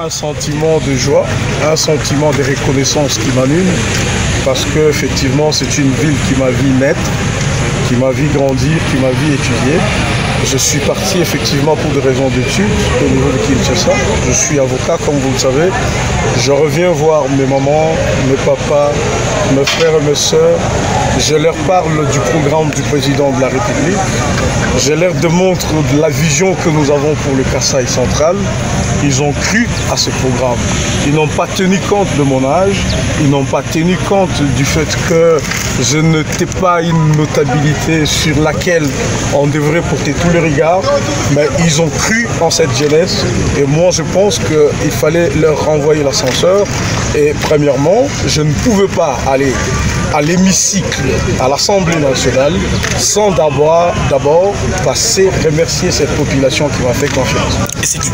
un sentiment de joie, un sentiment de reconnaissance qui m'anime, parce que effectivement c'est une ville qui m'a vu naître, qui m'a vu grandir, qui m'a vu étudier. Je suis parti effectivement pour des raisons d'études au niveau de Kinshasa. Je suis avocat, comme vous le savez. Je reviens voir mes mamans, mes papas, mes frères et mes sœurs. Je leur parle du programme du président de la République. Je leur démontre la vision que nous avons pour le Kasaï central. Ils ont cru à ce programme. Ils n'ont pas tenu compte de mon âge. Ils n'ont pas tenu compte du fait que je n'étais pas une notabilité sur laquelle on devrait porter tous les regards. Mais ils ont cru en cette jeunesse. Et moi, je pense qu'il fallait leur renvoyer l'ascenseur. Et premièrement, je ne pouvais pas aller à l'hémicycle, à l'Assemblée nationale, sans d'abord passer, remercier cette population qui m'a fait confiance. Et c'est du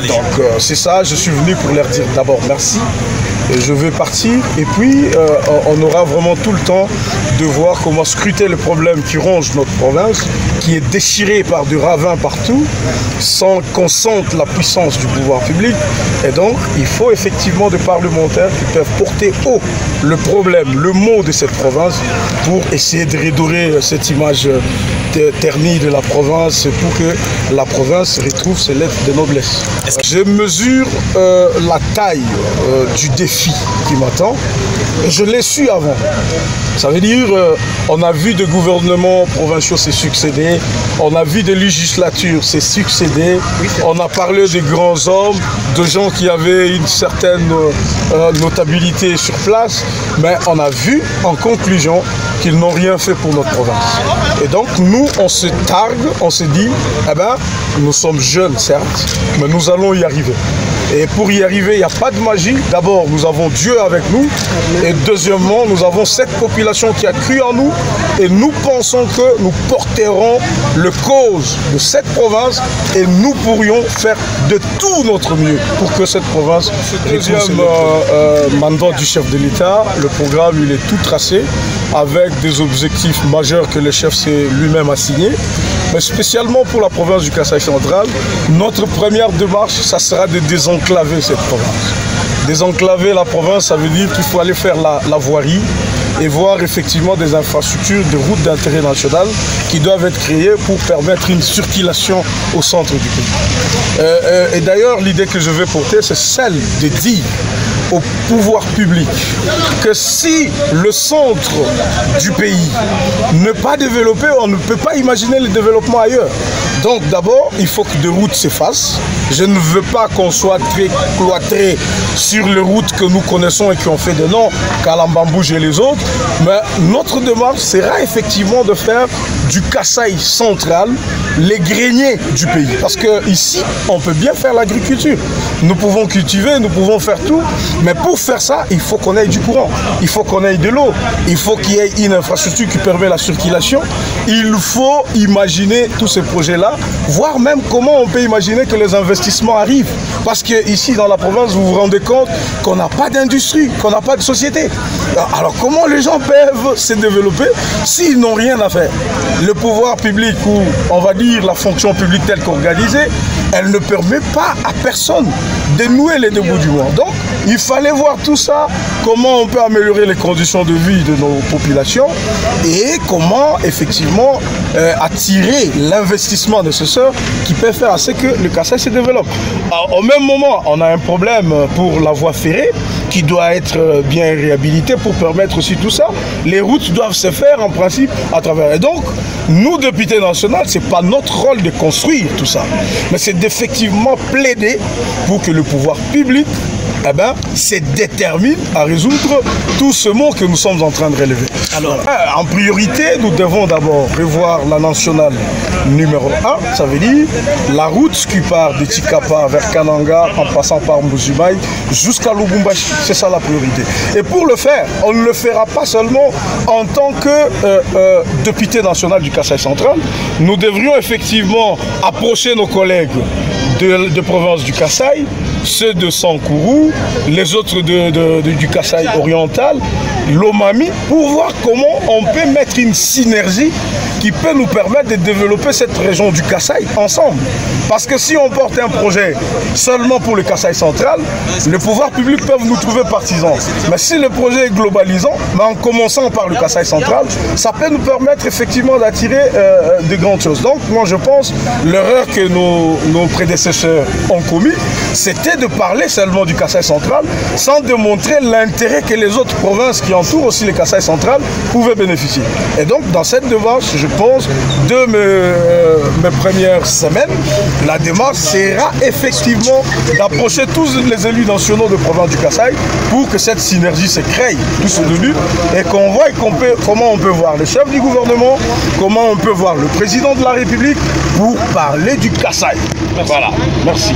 donc c'est ça, je suis venu pour leur dire d'abord merci. Je vais partir et puis on aura vraiment tout le temps de voir comment scruter le problème qui ronge notre province, qui est déchiré par du ravin partout, sans qu'on sente la puissance du pouvoir public. Et donc, il faut effectivement des parlementaires qui peuvent porter haut le problème, le mot de cette province, pour essayer de redorer cette image ternie de la province, pour que la province retrouve ses lettres de noblesse. Je mesure la taille du défi qui m'attend. Je l'ai su avant. Ça veut dire, on a vu des gouvernements provinciaux se succéder, on a vu des législatures se succéder, on a parlé des grands hommes, de gens qui avaient une certaine notabilité sur place, mais on a vu en conclusion qu'ils n'ont rien fait pour notre province. Et donc nous, on se targue, on se dit, eh ben, nous sommes jeunes certes, mais nous allons y arriver. Et pour y arriver, il n'y a pas de magie. D'abord, nous avons Dieu avec nous. Et deuxièmement, nous avons cette population qui a cru en nous. Et nous pensons que nous porterons le cause de cette province. Et nous pourrions faire de tout notre mieux pour que cette province... Deuxième mandat du chef de l'État, le programme il est tout tracé avec des objectifs majeurs que le chef lui-même a signés. Mais spécialement pour la province du Kasaï central, notre première démarche, ça sera de désenclaver cette province. Désenclaver la province, ça veut dire qu'il faut aller faire la voirie et voir effectivement des infrastructures, des routes d'intérêt national qui doivent être créées pour permettre une circulation au centre du pays. Et d'ailleurs, l'idée que je vais porter, c'est celle de dire au pouvoir public que si le centre du pays n'est pas développé, on ne peut pas imaginer le développement ailleurs. Donc d'abord, il faut que des routes s'effacent. Je ne veux pas qu'on soit très cloîtré sur les routes que nous connaissons et qui ont fait des noms, Kalambambouge et les autres. Mais notre démarche sera effectivement de faire du Kasaï central les greniers du pays. Parce qu'ici, on peut bien faire l'agriculture. Nous pouvons cultiver, nous pouvons faire tout. Mais pour faire ça, il faut qu'on ait du courant. Il faut qu'on ait de l'eau. Il faut qu'il y ait une infrastructure qui permet la circulation. Il faut imaginer tous ces projets-là, voire même comment on peut imaginer que les investissements arrivent. Parce qu'ici, dans la province, vous vous rendez compte qu'on n'a pas d'industrie, qu'on n'a pas de société. Alors comment les gens peuvent se développer s'ils n'ont rien à faire? Le pouvoir public, ou on va dire la fonction publique telle qu'organisée, elle ne permet pas à personne de nouer les deux bouts du monde. Donc, il fallait voir tout ça, comment on peut améliorer les conditions de vie de nos populations et comment, effectivement, attirer l'investissement nécessaire qui peut faire à ce que le Kasaï se développe. Alors, au même moment, on a un problème pour la voie ferrée qui doit être bien réhabilitée pour permettre aussi tout ça. Les routes doivent se faire, en principe, à travers. Et donc, nous, députés nationaux, ce n'est pas notre rôle de construire tout ça, mais c'est d'effectivement plaider pour que le pouvoir public se détermine à résoudre tout ce mot que nous sommes en train de relever. Alors, en priorité, nous devons d'abord revoir la nationale numéro 1, ça veut dire la route qui part de Tikapa vers Kananga en passant par Mbujimaï jusqu'à Lubumbashi. C'est ça la priorité. Et pour le faire, on ne le fera pas seulement en tant que député national du Kasaï central. Nous devrions effectivement approcher nos collègues de province du Kasaï, ceux de Sankourou, les autres du Kasaï oriental, l'Omami, pour voir comment on peut mettre une synergie qui peut nous permettre de développer cette région du Kasaï ensemble. Parce que si on porte un projet seulement pour le Kasaï central, les pouvoirs publics peuvent nous trouver partisans. Mais si le projet est globalisant, en commençant par le Kasaï central, ça peut nous permettre effectivement d'attirer de grandes choses. Donc moi je pense l'erreur que nos prédécesseurs ont commis, c'était de parler seulement du Kasaï central sans démontrer l'intérêt que les autres provinces qui entourent aussi le Kasaï central pouvaient bénéficier. Et donc dans cette démarche, je pense, de mes premières semaines, la démarche sera effectivement d'approcher tous les élus nationaux de province du Kasaï pour que cette synergie se crée tous au-dessus et qu'on voit comment on peut voir le chef du gouvernement, comment on peut voir le président de la République pour parler du Kasaï. Voilà, merci.